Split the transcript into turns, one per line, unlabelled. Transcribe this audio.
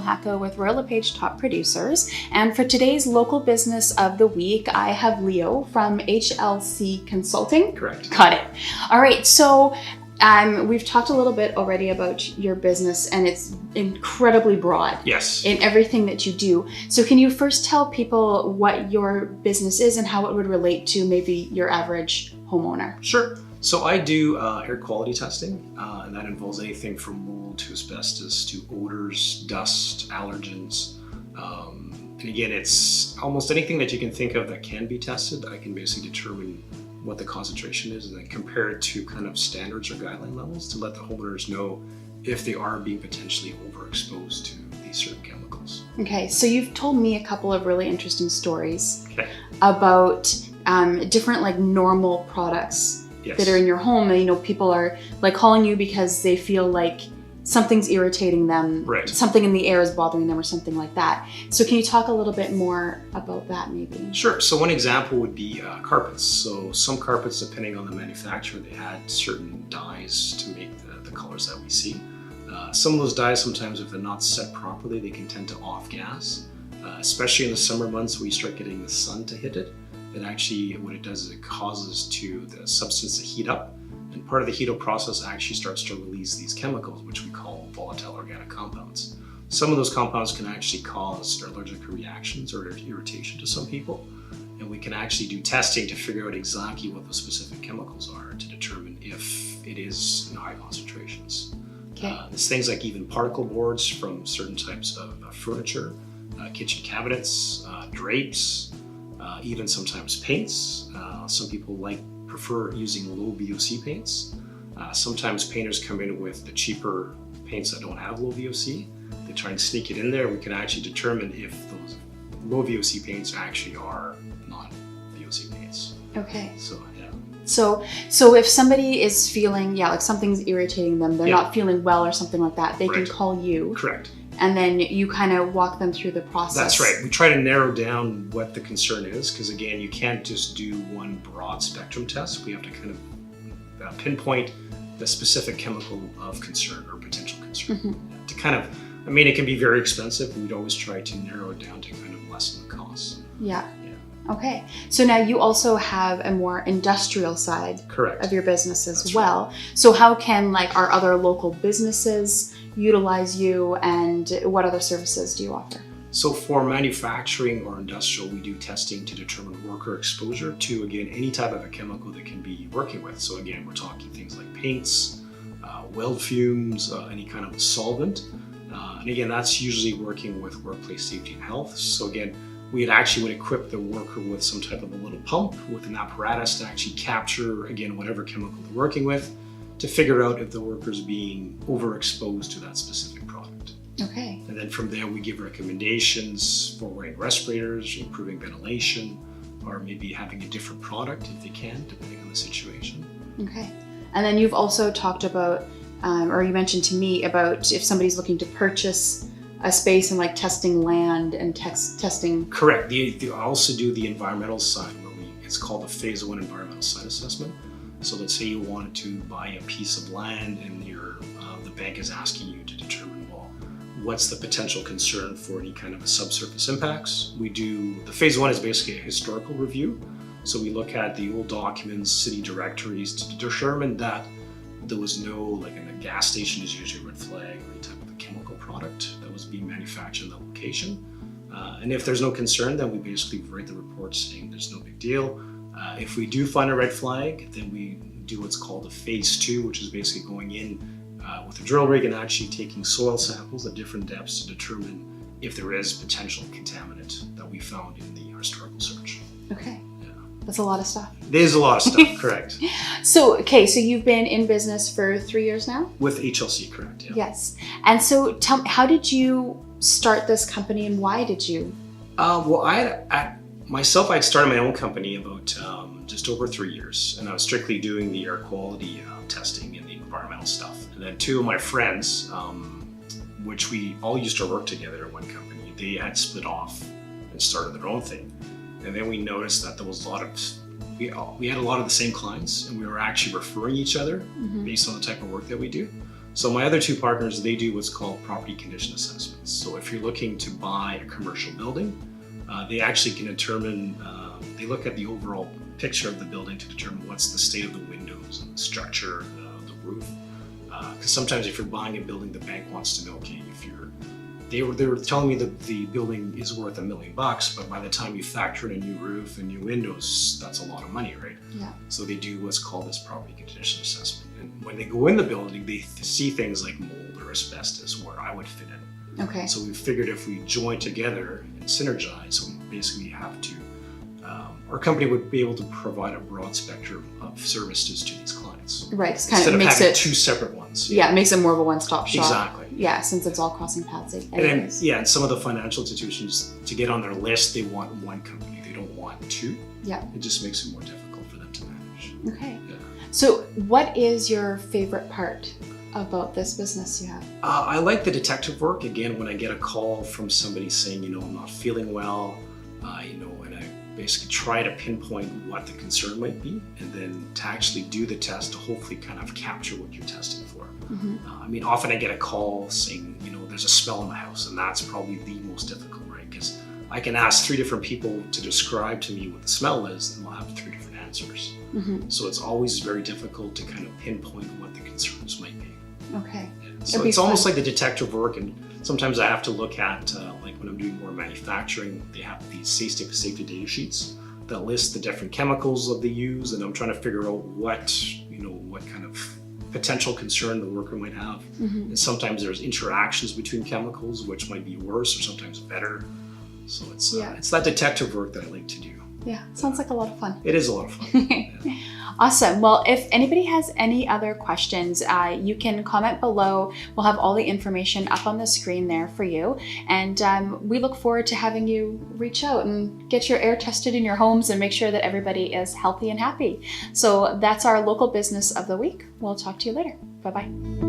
Hacault with Royal LePage Top Producers. And for today's local business of the week, I have Leo from HLC Consulting.
Correct.
Got it. All right. So we've talked a little bit already about your business, and it's incredibly broad.
Yes.
In everything that you do. So can you first tell people what your business is and how it would relate to maybe your average homeowner?
Sure. So I do air quality testing, and that involves anything from mold to asbestos to odors, dust, allergens. And again, it's almost anything that you can think of that can be tested. I can basically determine what the concentration is and then compare it to kind of standards or guideline levels to let the homeowners know if they are being potentially overexposed to these certain chemicals.
Okay, so you've told me a couple of really interesting stories
Okay.
about different like normal products.
Yes.
That are in your home, and people are like calling you because they feel like something's irritating them,
Right.
something in the air is bothering them or something like that. So can you talk a little bit more about that maybe?
Sure. So one example would be carpets. So some carpets, depending on the manufacturer, they had certain dyes to make the colors that we see. Some of those dyes, sometimes if they're not set properly, they can tend to off-gas, especially in the summer months where you start getting the sun to hit it. And actually what it does is it causes the substance to heat up, and part of the heat up process actually starts to release these chemicals, which we call volatile organic compounds. Some of those compounds can actually cause allergic reactions or irritation to some people, and we can actually do testing to figure out exactly what the specific chemicals are to determine if it is in high concentrations.
Okay.
There's things like even particle boards from certain types of furniture, kitchen cabinets, drapes, even sometimes paints. Some people prefer using low VOC paints. Sometimes painters come in with the cheaper paints that don't have low VOC. They try and sneak it in there. We can actually determine if those low VOC paints actually are not VOC paints.
Okay.
So yeah.
So if somebody is feeling, like something's irritating them, they're
Yeah.
not feeling well or something like that, they can
Right.
call you.
Correct.
And then you kind of walk them through the process.
That's right. We try to narrow down what the concern is, because again, you can't just do one broad spectrum test. We have to kind of pinpoint the specific chemical of concern or potential concern.
Mm-hmm.
To kind of, it can be very expensive, but we'd always try to narrow it down to kind of lessen the costs.
Yeah.
Yeah.
Okay. So now you also have a more industrial side
Correct.
of your business as
That's
well.
right.
So how can our other local businesses utilize you, and what other services do you offer?
So for manufacturing or industrial, we do testing to determine worker exposure to, again, any type of a chemical that can be working with. So again, we're talking things like paints, weld fumes, any kind of solvent. And again, that's usually working with workplace safety and health. So again, we would equip the worker with some type of a little pump with an apparatus to actually capture, again, whatever chemical they're working with, to figure out if the worker's being overexposed to that specific product.
Okay.
And then from there, we give recommendations for wearing respirators, improving ventilation, or maybe having a different product if they can, depending on the situation.
Okay. And then you've also talked about, or you mentioned to me about if somebody's looking to purchase a space and testing land and testing.
Correct. I also do the environmental side, where it's called the phase 1 environmental site assessment. So let's say you wanted to buy a piece of land and the bank is asking you to determine, what's the potential concern for any kind of a subsurface impacts. The phase 1 is basically a historical review. So we look at the old documents, city directories, to determine that there was no, in a gas station is usually a red flag or any type of a chemical product that was being manufactured in that location. And if there's no concern, then we basically write the report saying there's no big deal. If we do find a red flag, then we do what's called a phase 2, which is basically going in with a drill rig and actually taking soil samples at different depths to determine if there is potential contaminant that we found in the historical search.
Okay.
Yeah.
That's a lot of stuff.
There's a lot of stuff, correct.
So you've been in business for 3 years now?
With HLC, correct, yeah.
Yes. And so tell me, how did you start this company and why did you?
Myself, I started my own company about just over 3 years, and I was strictly doing the air quality testing and the environmental stuff. And then two of my friends, which we all used to work together in one company, they had split off and started their own thing. And then we noticed that there was we had a lot of the same clients, and we were actually referring each other based on the type of work that we do. So my other two partners, they do what's called property condition assessments. So if you're looking to buy a commercial building, they actually can determine, they look at the overall picture of the building to determine what's the state of the windows and the structure, the roof. Because sometimes if you're buying a building, the bank wants to know, okay, if they were telling me that the building is worth $1 million, but by the time you factor in a new roof and new windows, that's a lot of money, right?
Yeah.
So they do what's called this property condition assessment. And when they go in the building, they see things like mold or asbestos where I would fit in.
Okay.
So we figured if we join together and synergize, we basically have to, our company would be able to provide a broad spectrum of services to these clients.
Right. It's
Instead
kind of
of
makes
having
it
two separate ones.
Yeah, it makes it more of a one-stop shop.
Exactly.
Yeah, since it's all crossing paths.
And then, and some of the financial institutions, to get on their list, they want one company. They don't want two.
Yeah.
It just makes it more difficult for them to manage.
Okay.
Yeah.
So what is your favorite part about this business you have?
I like the detective work. Again, when I get a call from somebody saying, I'm not feeling well, and I basically try to pinpoint what the concern might be, and then to actually do the test to hopefully kind of capture what you're testing for.
Mm-hmm.
Often I get a call saying, there's a smell in the house, and that's probably the most difficult, right? Because I can ask 3 different people to describe to me what the smell is, and we'll have 3 different answers.
Mm-hmm.
So it's always very difficult to kind of pinpoint what the concerns might be.
Okay.
Yeah. So it's almost like the detective work, and sometimes I have to look at, like when I'm doing more manufacturing, they have these safety data sheets that list the different chemicals that they use, and I'm trying to figure out what kind of potential concern the worker might have.
Mm-hmm.
And sometimes there's interactions between chemicals, which might be worse or sometimes better. So it's that detective work that I like to do.
Yeah, sounds like a lot of fun.
It is a lot of fun. Yeah.
Awesome. Well, if anybody has any other questions, you can comment below. We'll have all the information up on the screen there for you. And we look forward to having you reach out and get your air tested in your homes and make sure that everybody is healthy and happy. So that's our local business of the week. We'll talk to you later. Bye-bye.